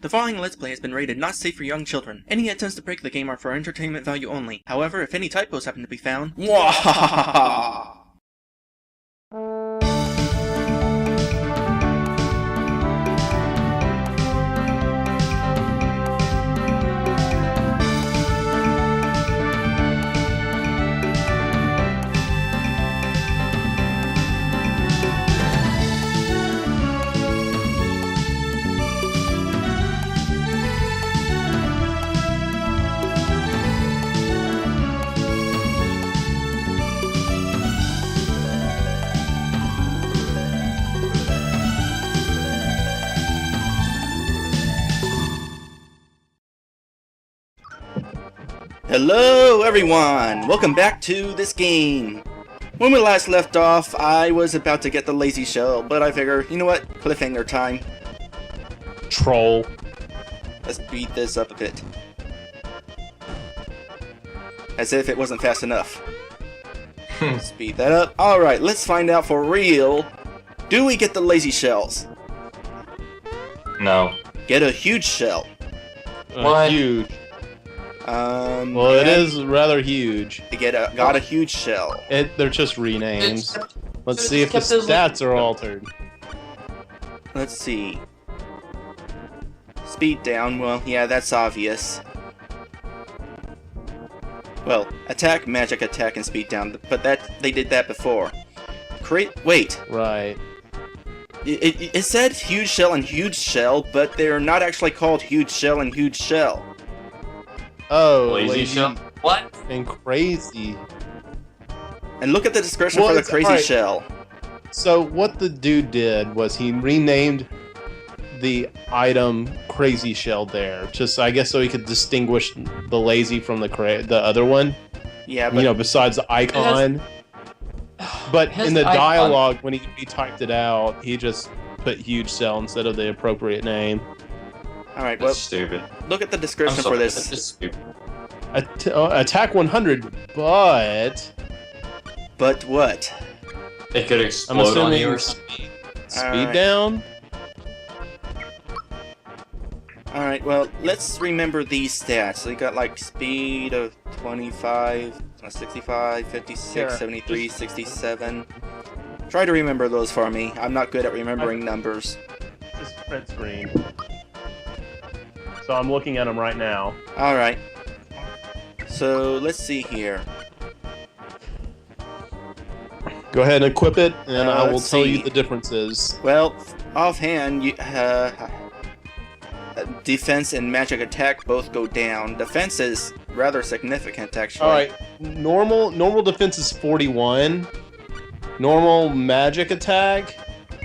The following Let's Play has been rated not safe for young children. Any attempts to break the game are for entertainment value only. However, if any typos happen to be found, mwahahaha! Hello everyone! Welcome back to this game! When we last left off, I was about to get the lazy shell, but I figure, you know what? Cliffhanger time. Troll. Let's beat this up a bit. As if it wasn't fast enough. Speed that up. Alright, let's find out for real. Do we get the lazy shells? No. Get a huge shell. What? Huge. Well, it is rather huge. Got a huge shell. They're just renames. Let's see if the stats are altered. Let's see. Speed down, well, yeah, that's obvious. Well, attack, magic attack, and speed down, but they did that before. Wait. Right. It said huge shell and huge shell, but they're not actually called huge shell and huge shell. Oh, lazy shell? What? And crazy. And look at the description for the crazy shell. So what the dude did was he renamed the item crazy shell there, just I guess so he could distinguish the lazy from the other one. Yeah, but besides the icon. But in the dialogue, when he typed it out, he just put huge shell instead of the appropriate name. Alright, well, that's stupid. Look at the description for this. That's just stupid. Attack 100, but... But what? It could explode on you or something. Speed down? Alright, well, let's remember these stats. They got like speed of 25, 65, 56, 73, 67. Try to remember those for me. I'm not good at remembering numbers. Just print screen. So I'm looking at them right now. Alright. So, let's see here. Go ahead and equip it, and I will tell you the differences. Well, offhand, defense and magic attack both go down. Defense is rather significant, actually. Alright, normal defense is 41. Normal magic attack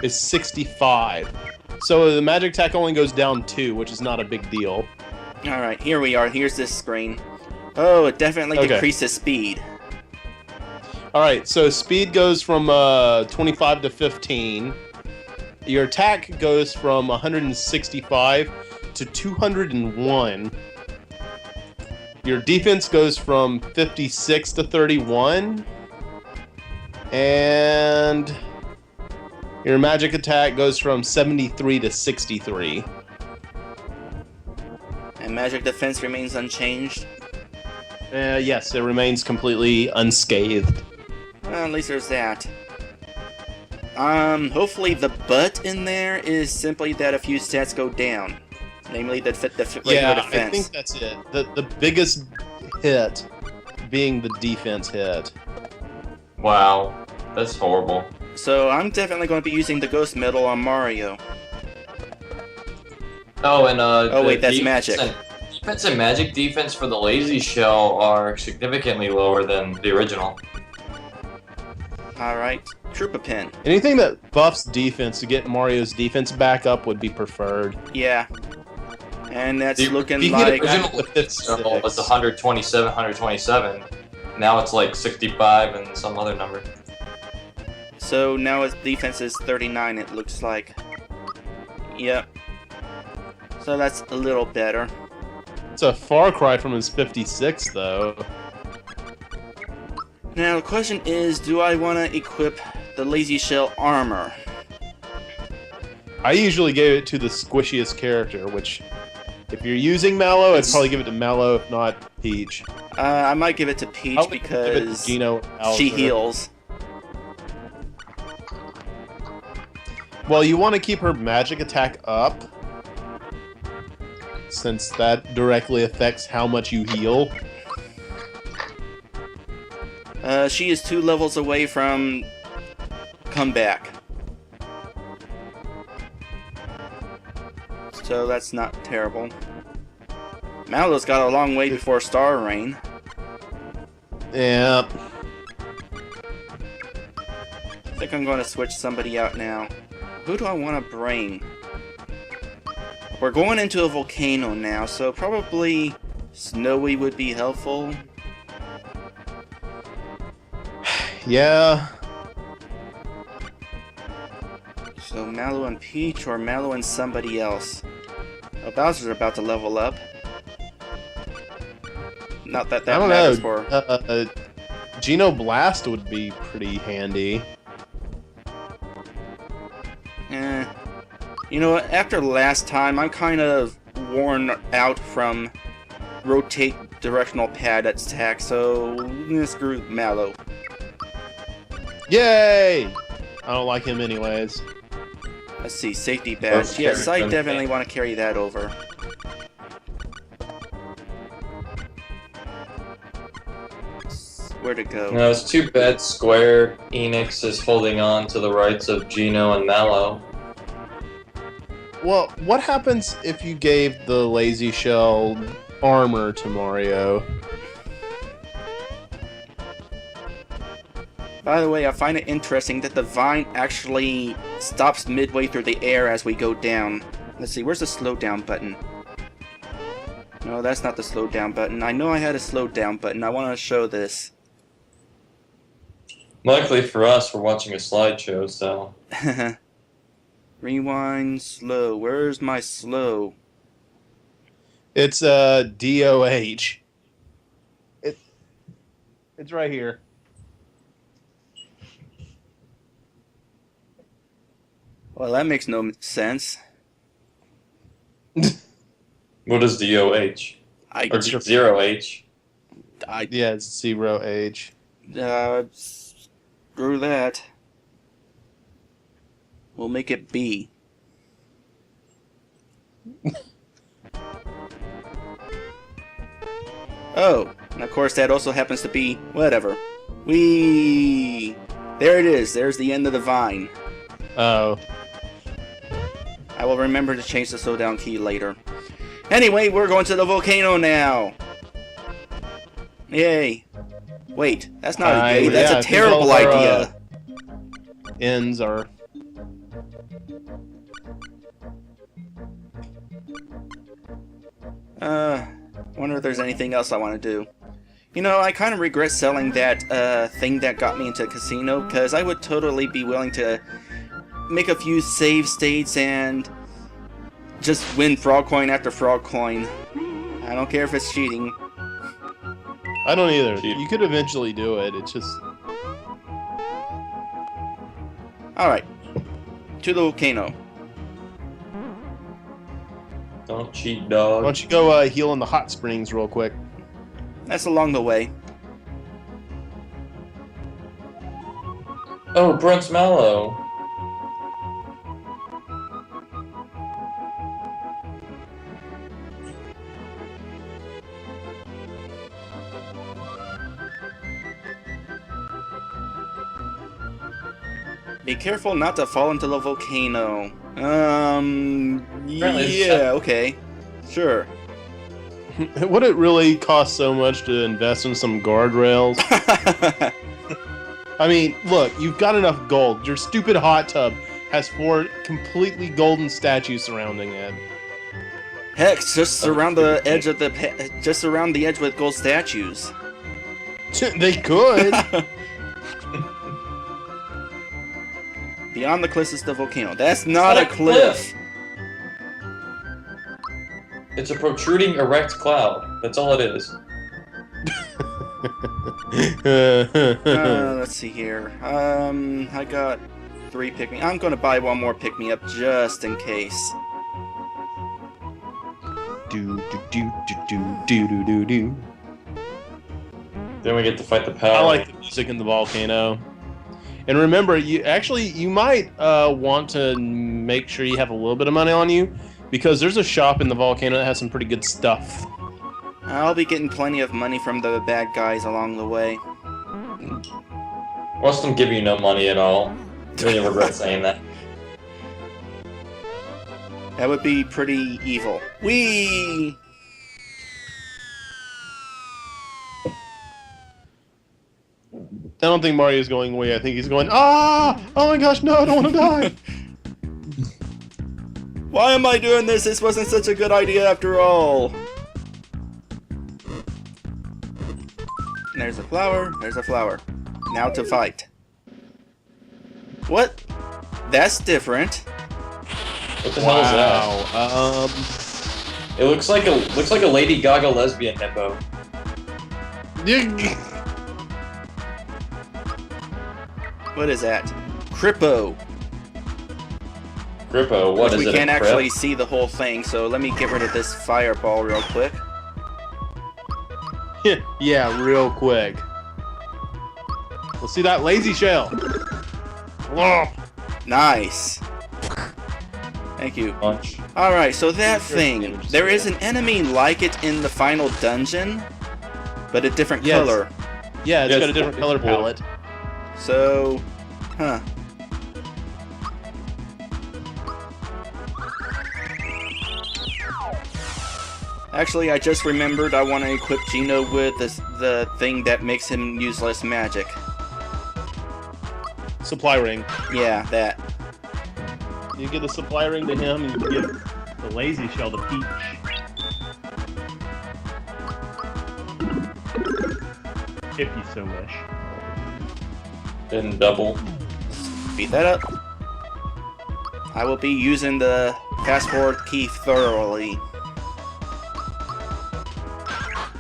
is 65. So the magic attack only goes down 2, which is not a big deal. Alright, here we are. Here's this screen. Oh, it definitely decreases speed. Alright, so speed goes from 25 to 15. Your attack goes from 165 to 201. Your defense goes from 56 to 31. And your magic attack goes from 73 to 63. And magic defense remains unchanged? Yes, it remains completely unscathed. Well, at least there's that. Hopefully the but in there is simply that a few stats go down. Namely, the regular defense. I think that's it. The biggest hit being the defense hit. Wow, that's horrible. So I'm definitely going to be using the ghost medal on Mario. Oh, and oh wait, that's magic. Defense and magic defense for the lazy shell are significantly lower than the original. Alright, Troopa Pin. Anything that buffs defense to get Mario's defense back up would be preferred. Yeah. And that's looking the like... original shell was 127. Now it's like 65 and some other number. So now his defense is 39, it looks like. Yep. So that's a little better. It's a far cry from his 56, though. Now the question is, do I want to equip the Lazy Shell armor? I usually gave it to the squishiest character, which, if you're using Mallow, I'd probably give it to Mallow, if not Peach. I might give it to Peach I'll give it to because Gino and she Bowser. heals. Well, you want to keep her magic attack up, since that directly affects how much you heal. She is 2 levels away from comeback. So that's not terrible. Mallow's got a long way before Star Rain. Yeah. I think I'm going to switch somebody out now. Who do I want to bring? We're going into a volcano now, so probably Snowy would be helpful. Yeah. So Mallow and Peach, or Mallow and somebody else. Oh, Bowser's about to level up. Not that I don't matters know. for... Geno Blast would be pretty handy. You know what, after last time, I'm kind of worn out from rotate directional pad attack, so screw Mallow. Yay! I don't like him anyways. Let's see, safety badge. Yes, I definitely want to carry that over. Where to go? No, it's too bad Square Enix is holding on to the rights of Geno and Mallow. Well, what happens if you gave the Lazy Shell armor to Mario? By the way, I find it interesting that the vine actually stops midway through the air as we go down. Let's see, where's the slow down button? No, that's not the slow down button. I know I had a slow down button. I want to show this. Luckily for us, we're watching a slideshow, so... Rewind, slow. Where's my slow? It's DOH. It's right here. Well, that makes no sense. What is DOH? Or 0H? Yeah, it's 0H. Screw that. We'll make it B. Oh, and of course that also happens to be whatever. Whee! There it is. There's the end of the vine. Oh. I will remember to change the slowdown key later. Anyway, we're going to the volcano now. Yay. Wait, that's not a yay. That's a terrible idea. Ends are... Wonder if there's anything else I want to do. You know, I kind of regret selling that thing that got me into the casino, because I would totally be willing to make a few save states and just win frog coin after frog coin. I don't care if it's cheating. I don't either. You could eventually do it. It's just... Alright. To the volcano. Don't cheat, dog. Why don't you go heal in the hot springs real quick? That's along the way. Oh, Brent's Mallow. Be careful not to fall into the volcano. Apparently Yeah, okay. Sure. Would it really cost so much to invest in some guardrails? I mean, look, you've got enough gold. Your stupid hot tub has 4 completely golden statues surrounding it. Heck, just surround the edge of the just surround the edge with gold statues. They could. Beyond the cliffs is the volcano. That's not a cliff. It's a protruding erect cloud. That's all it is. Let's see here. I got 3 pick-me. I'm gonna buy one more pick-me-up just in case. Do do do do do do do do. Then we get to fight the power. I like the music in the volcano. And remember, you might want to make sure you have a little bit of money on you, because there's a shop in the volcano that has some pretty good stuff. I'll be getting plenty of money from the bad guys along the way. Most of them give you no money at all. You really regret saying that. That would be pretty evil. Whee! I don't think Mario's going away. I think he's going, ah! Oh my gosh, no, I don't want to die! Why am I doing this? This wasn't such a good idea after all. There's a flower. There's a flower. Now to fight. What? That's different. What the hell is that? It looks like a Lady Gaga lesbian hippo. What is that? Crippo. Grippo, what is We it? can't a crip? actually see the whole thing, so let me get rid of this fireball real quick. Yeah, real quick. We'll see that lazy shell. Nice. Thank you. Punch. Alright, so that thing, there is an enemy like it in the final dungeon, but a different Yes. color. Yeah, it's Yes, got a different color cool. palette. So, huh. Actually, I just remembered I want to equip Gino with the thing that makes him use less magic. Supply ring. Yeah, that. You give the supply ring to him, and you give the lazy shell to Peach. If you so wish. Didn't double. Beat that up. I will be using the fast forward key thoroughly.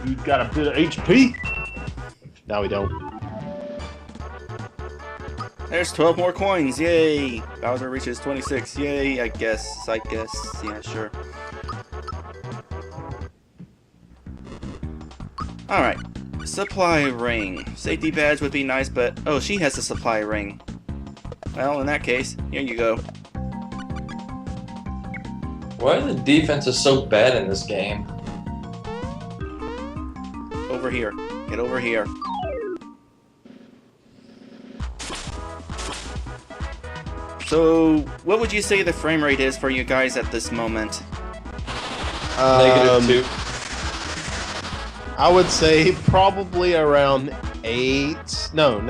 You got a bit of HP. Now we don't. There's 12 more coins, yay! Bowser reaches 26, yay, I guess, yeah, sure. Alright, supply ring. Safety badge would be nice, but, oh, she has a supply ring. Well, in that case, here you go. Why are the defenses so bad in this game? Over here, get over here. So, what would you say the frame rate is for you guys at this moment? -2. I would say probably around 8. No.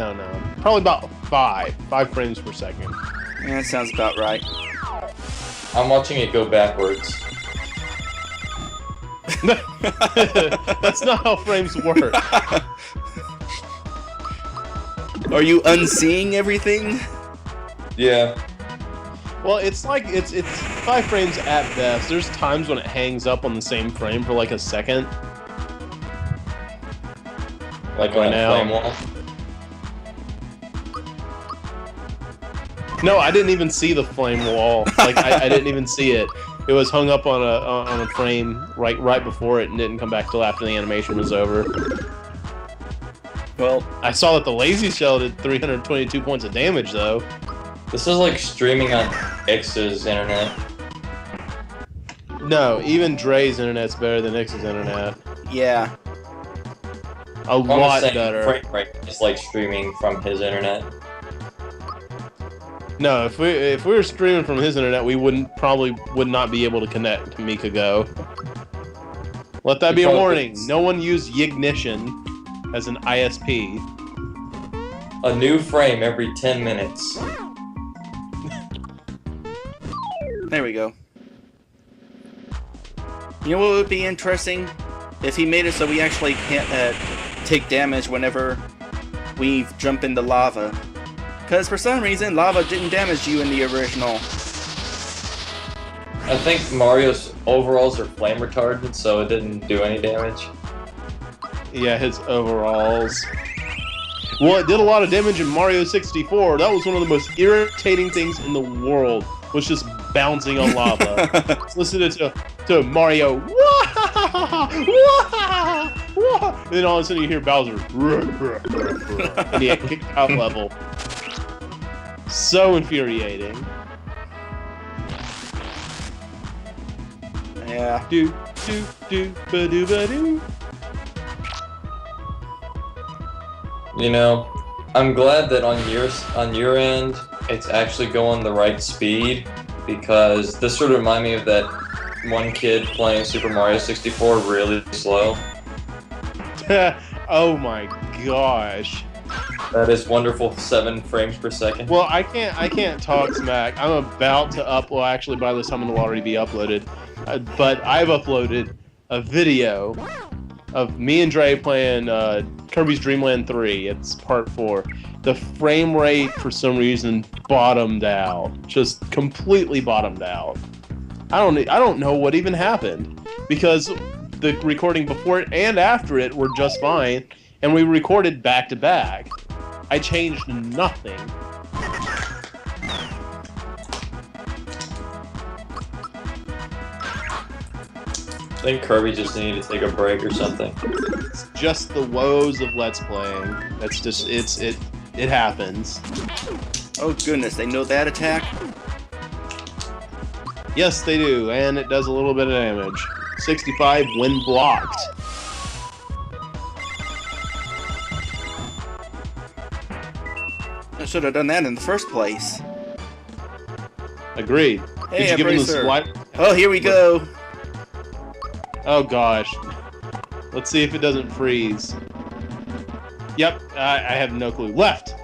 Probably about 5. 5 frames per second. Yeah, that sounds about right. I'm watching it go backwards. That's not how frames work. Are you unseeing everything? Yeah. Well, it's like it's 5 frames at best. There's times when it hangs up on the same frame for like a second. Like Right on a now. flame wall. No, I didn't even see the flame wall. Like I didn't even see it. It was hung up on a frame right before it and didn't come back till after the animation was over. Well, I saw that the lazy shell did 322 points of damage though. This is like streaming on X's internet. No, even Dre's internet's better than X's internet. yeah. A I'm lot saying better. frame rate is like streaming from his internet. No, if we were streaming from his internet, we would not be able to connect to Mika Go. Let that be a Because warning. it's- No one use Yignition as an ISP. A new frame every 10 minutes. There we go. You know what would be interesting? If he made it so we actually can't take damage whenever we jump into lava. Because for some reason, lava didn't damage you in the original. I think Mario's overalls are flame retardant, so it didn't do any damage. Yeah, his overalls. Well, it did a lot of damage in Mario 64. That was one of the most irritating things in the world, was just bouncing on lava. Listen to Mario, and then all of a sudden you hear Bowser, and he had kicked out level. So infuriating. Yeah. Do, ba-do. You know, I'm glad that on your end, it's actually going the right speed, because this sort of reminded me of that one kid playing Super Mario 64 really slow. Oh my gosh. That is wonderful, 7 frames per second. Well, I can't talk smack. I'm about to upload. Actually, by this time it'll already be uploaded. But I've uploaded a video of me and Dre playing Kirby's Dream Land 3. It's part 4. The frame rate, for some reason, bottomed out. Just completely bottomed out. I don't know what even happened, because the recording before it and after it were just fine, and we recorded back to back. I changed nothing. I think Kirby just needed to take a break or something. It's just the woes of Let's Playing. That's just it happens. Oh goodness, they know that attack? Yes, they do, and it does a little bit of damage. 65 when blocked. I should have done that in the first place. Agreed. Hey, Did you give him the Bracer. swipe? Oh, here we go. Oh gosh. Let's see if it doesn't freeze. Yep, I have no clue. Left!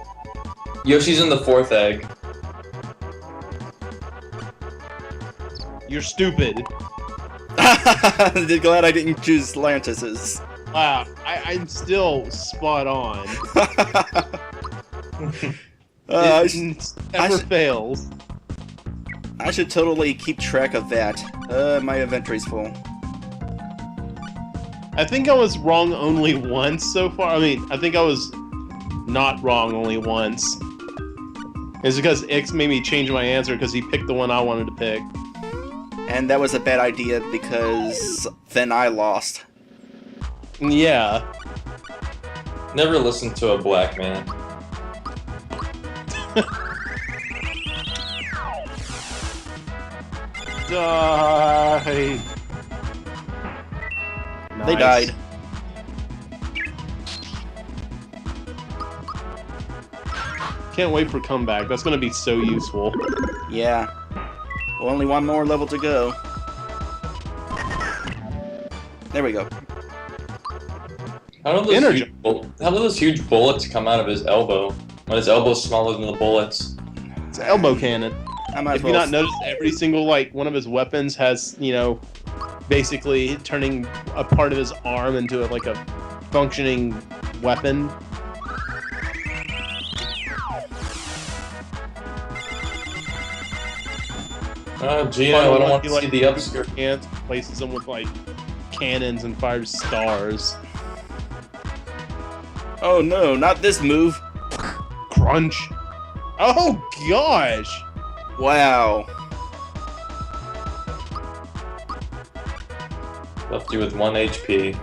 Yoshi's in the 4th egg. You're stupid. Glad I didn't choose Lantis's. Wow, I'm still spot on. It never fails. I should totally keep track of that. My inventory's full. I think I was wrong only once so far. I mean, I think I was not wrong only once. It's because X made me change my answer because he picked the one I wanted to pick. And that was a bad idea because then I lost. Yeah. Never listen to a black man. Die. They Nice. died. Can't wait for comeback. That's gonna be so useful. Yeah. Well, only one more level to go. There we go. How do those huge bullets come out of his elbow when his elbow's smaller than the bullets? It's an elbow cannon. I might as If you well. not noticed, every single one of his weapons has, basically turning a part of his arm into a functioning weapon. Oh, Gino, I don't want to see the upskirt. And places them with cannons and fires stars. Oh no, not this move. Crunch. Oh gosh. Wow. Left you with 1 HP.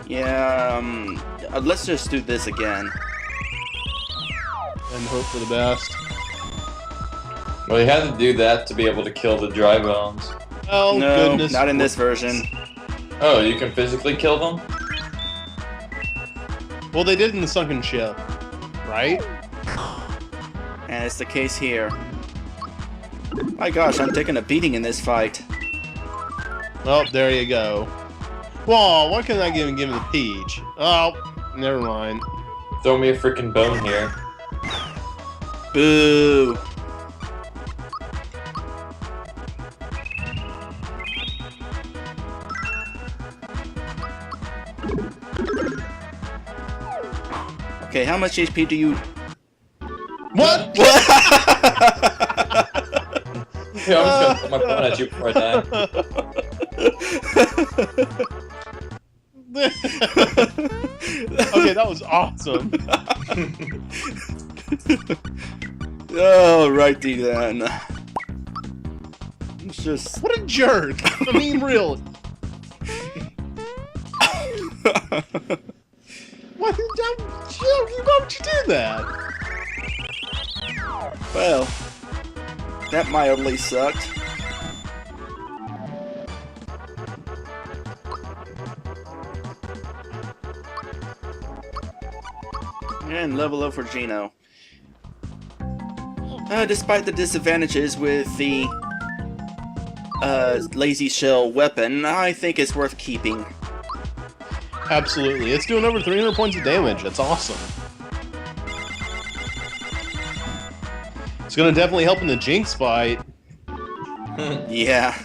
Yeah, let's just do this again. And hope for the best. Well, you had to do that to be able to kill the dry bones. Oh No, goodness. not in this version. Oh, you can physically kill them? Well, they did in the sunken ship, right? And it's the case here. My gosh, I'm taking a beating in this fight. Well, there you go. Whoa, why couldn't I give him the peach? Oh, never mind. Throw me a freaking bone here. Boo. Okay, how much HP do you... What? Yeah, I'm just gonna put my phone at you before I die. Okay, that was awesome. Oh, righty then. It's just... What a jerk! I mean, really. Why would you do that? Well, that mildly sucked. And level up for Gino. Despite the disadvantages with the lazy shell weapon, I think it's worth keeping. Absolutely. It's doing over 300 points of damage. That's awesome. It's going to definitely help in the Jinx fight. Yeah.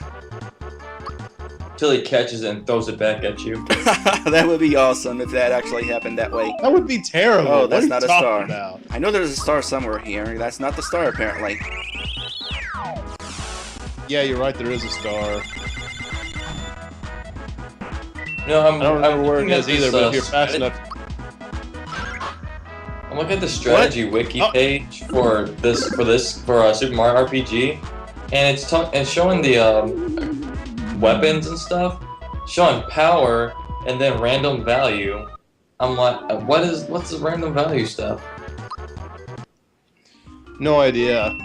Till he catches it and throws it back at you. That would be awesome if that actually happened that way. That would be terrible. Oh, that's not a star. About? I know there's a star somewhere here. That's not the star, apparently. Yeah, you're right. There is a star. No, I don't remember where it is either, but if you're fast enough... I'm looking at the strategy wiki page for Super Mario RPG, and it's showing the weapons and stuff, showing power and then random value. I'm like, what's the random value stuff? No idea.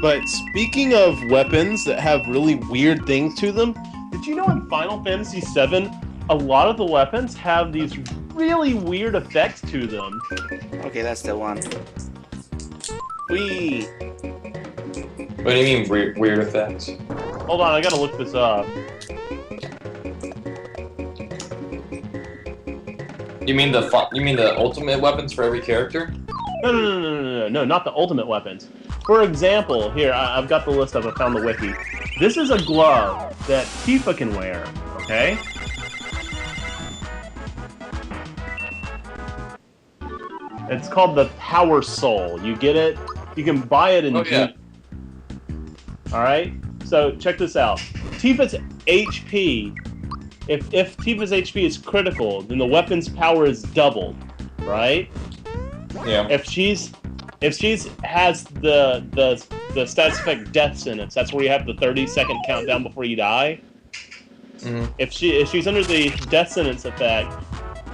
But speaking of weapons that have really weird things to them, did you know in Final Fantasy VII, a lot of the weapons have these really weird effects to them? Okay, that's the one. Whee! What do you mean weird effects? Hold on, I gotta look this up. You mean the ultimate weapons for every character? No, not the ultimate weapons. For example, here, I've got the list up, I found the wiki. This is a glove that Tifa can wear, okay? It's called the Power Soul. You get it? You can buy it in yeah. Alright? So, check this out. Tifa's HP, if Tifa's HP is critical, then the weapon's power is doubled, right? Yeah. If she's has the status effect death sentence, that's where you have the 30-second countdown before you die. Mm-hmm. If she's under the death sentence effect,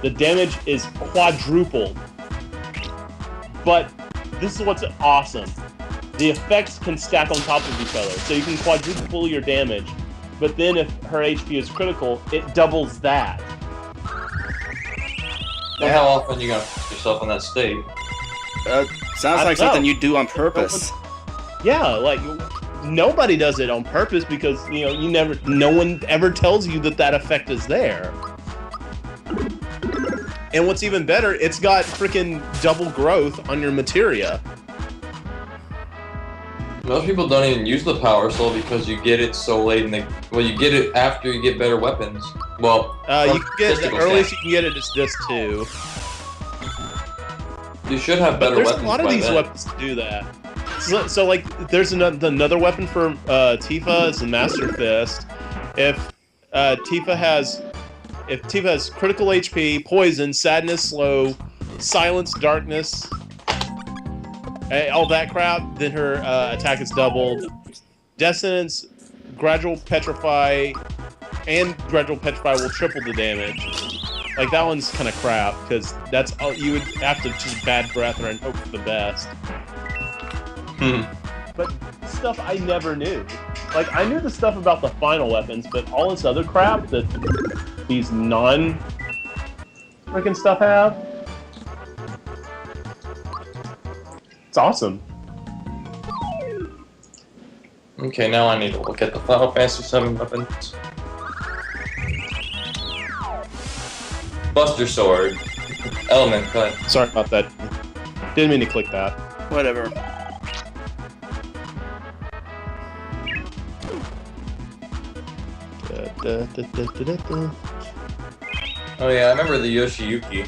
the damage is quadrupled. But this is what's awesome. The effects can stack on top of each other, so you can quadruple your damage. But then if her HP is critical, it doubles that. And how often you gonna put yourself in that state? Sounds like something you do on purpose. Yeah, like nobody does it on purpose because no one ever tells you that effect is there. And what's even better, it's got freaking double growth on your materia. Most people don't even use the Power Soul because you get it so late in the... Well, you get it after you get better weapons. Well, you can get the earliest you can get it is just 2. You should have better weapons. weapons. There's a lot of these weapons to do that. So like, there's another weapon for Tifa. It's the Master Fist. If Tifa has critical HP, poison, sadness, slow, silence, darkness, all that crap, then her attack is doubled. Death Sentence, Gradual Petrify, and Gradual Petrify will triple the damage. Like, that one's kind of crap, because that's all you would have to just bad breath her and hope for the best. But stuff I never knew. Like, I knew the stuff about the final weapons, but all this other crap that these non-freaking stuff have, it's awesome. Okay, now I need to look at the Final Fantasy VII weapons. Buster Sword. Element cut. Sorry about that. Didn't mean to click that. Whatever. Oh yeah, I remember the Yoshiyuki.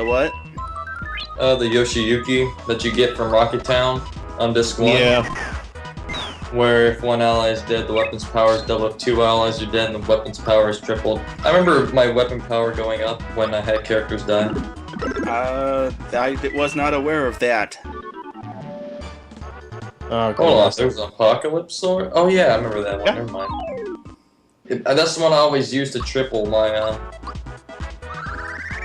The what? The Yoshiyuki that you get from Rocket Town on disc 1. Yeah. Where if one ally is dead, the weapon's power is doubled. If 2 allies are dead, and the weapon's power is tripled. I remember my weapon power going up when I had characters die. I was not aware of that. Oh, Hold on, there was an Apocalypse Sword? Oh yeah, I remember that one, Yeah. never mind. That's the one I always use to triple my,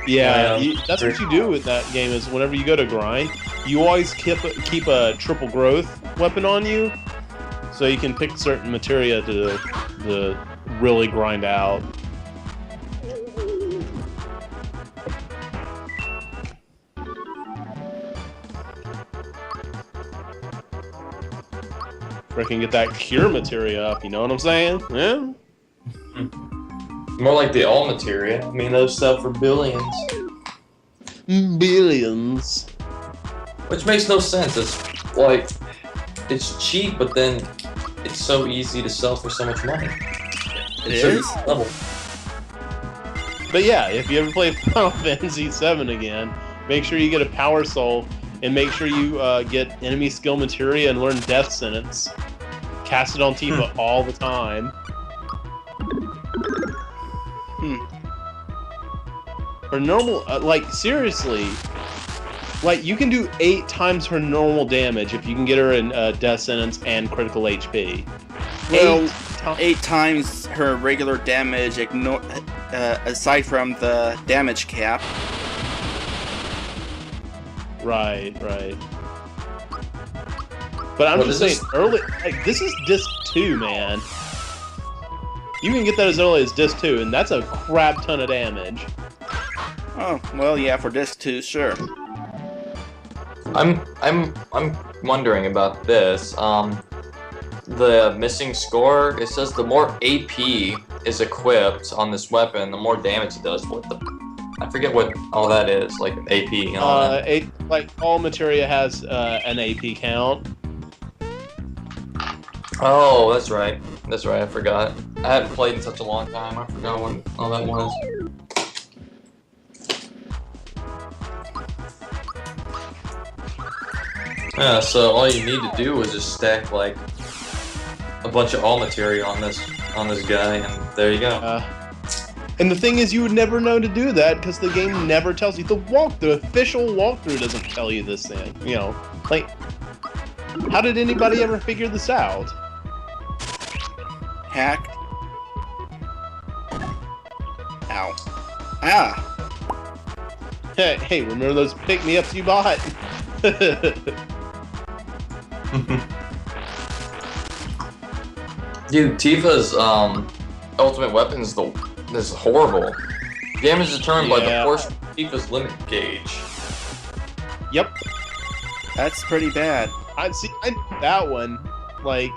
Yeah, that's what you do with that game is whenever you go to grind, you always keep a triple growth weapon on you, so you can pick certain materia to really grind out. Freaking get that cure materia up, you know what I'm saying? Yeah. more like the all materia. I mean, those sell for billions. Billions. Which makes no sense. It's like, it's cheap, but then it's so easy to sell for so much money. It is? Level. But yeah, if you ever play Final Fantasy VII again, make sure you get a Power Soul, and make sure you get enemy skill materia and learn Death Sentence. Cast it on Tifa all the time. Her normal, like, seriously, like, you can do 8 times her normal damage if you can get her in Death Sentence and critical HP. Well, 8 times her regular damage, aside from the damage cap. Right. But I'm just saying, early, like, this is Disc 2, man. You can get that as early as Disc 2, and that's a crap ton of damage. Oh, well, yeah, for Disc 2, sure. I'm wondering about this. The missing score, it says the more AP is equipped on this weapon, the more damage it does. What the? I forget what all that is, like AP and all that. Like, all materia has an AP count. Oh, that's right. That's right, I forgot. I haven't played in such a long time, I forgot what all that was. Yeah, so all you need to do is just stack, like, a bunch of all materia on this guy, and there you go. And the thing is, you would never know to do that because the game never tells you. The official walkthrough doesn't tell you this thing. You know, like, how did anybody ever figure this out? Hacked. Ow. Ah! Hey, remember those pick-me-ups you bought? Dude, Tifa's ultimate weapon is horrible. Damage determined by the portion of Tifa's limit gauge. Yep. That's pretty bad. I that one, like.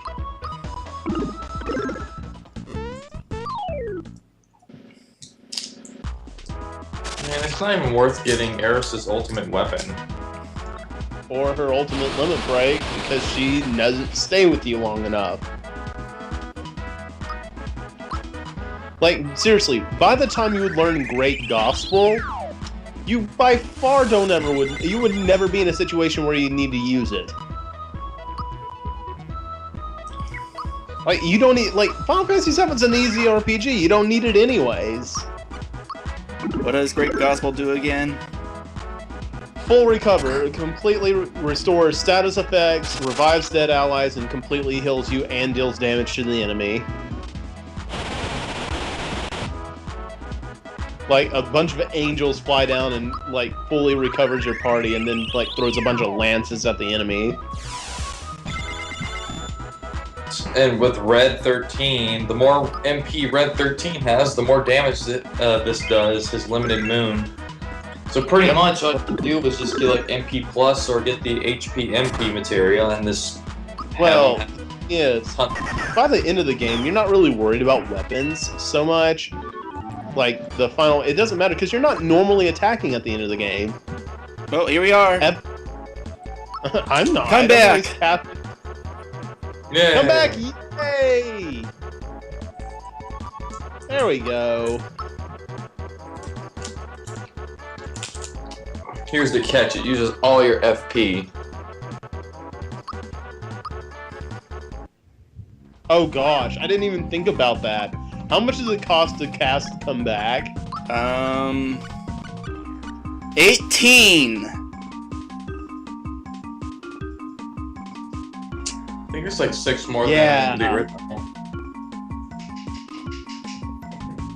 Man, it's not even worth getting Eris's ultimate weapon. Or her ultimate limit break because she doesn't stay with you long enough. Like, seriously, by the time you would learn Great Gospel, you by far you would never be in a situation where you need to use it. Like, you don't need, like, Final Fantasy VII's an easy RPG, you don't need it anyways. What does Great Gospel do again? Full recover, it completely restores status effects, revives dead allies, and completely heals you and deals damage to the enemy. Like, a bunch of angels fly down and, like, fully recovers your party and then, like, throws a bunch of lances at the enemy. And with Red 13, the more MP Red 13 has, the more damage that this does, his limited moon. So pretty much all you do is just get, like, MP plus or get the HP MP material and this... Well, yes. By the end of the game, you're not really worried about weapons so much. Like, the final... It doesn't matter, because you're not normally attacking at the end of the game. Well, here we are. I'm not. Come back! Yeah. Come back! Yay! There we go. Here's the catch, it uses all your FP. Oh gosh, I didn't even think about that. How much does it cost to cast come back? 18. I think it's like 6 more Yeah. than the original.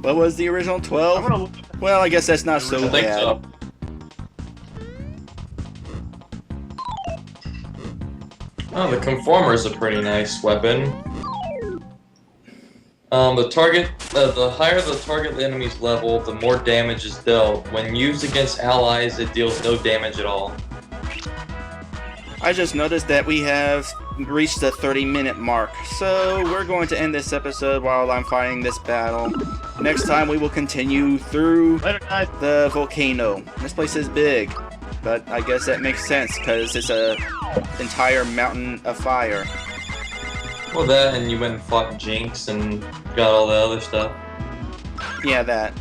What was the original? 12? I'm gonna look. Well, I guess that's not so I think bad. so. Oh, the Conformer is a pretty nice weapon. The higher the target enemy's level, the more damage is dealt. When used against allies, it deals no damage at all. I just noticed that we have reached the 30-minute mark, so we're going to end this episode while I'm fighting this battle. Next time we will continue through Later, guys. the volcano. This place is big, but I guess that makes sense because it's a entire mountain of fire. Well, that and you went and fought Jinx and got all the other stuff. Yeah, that.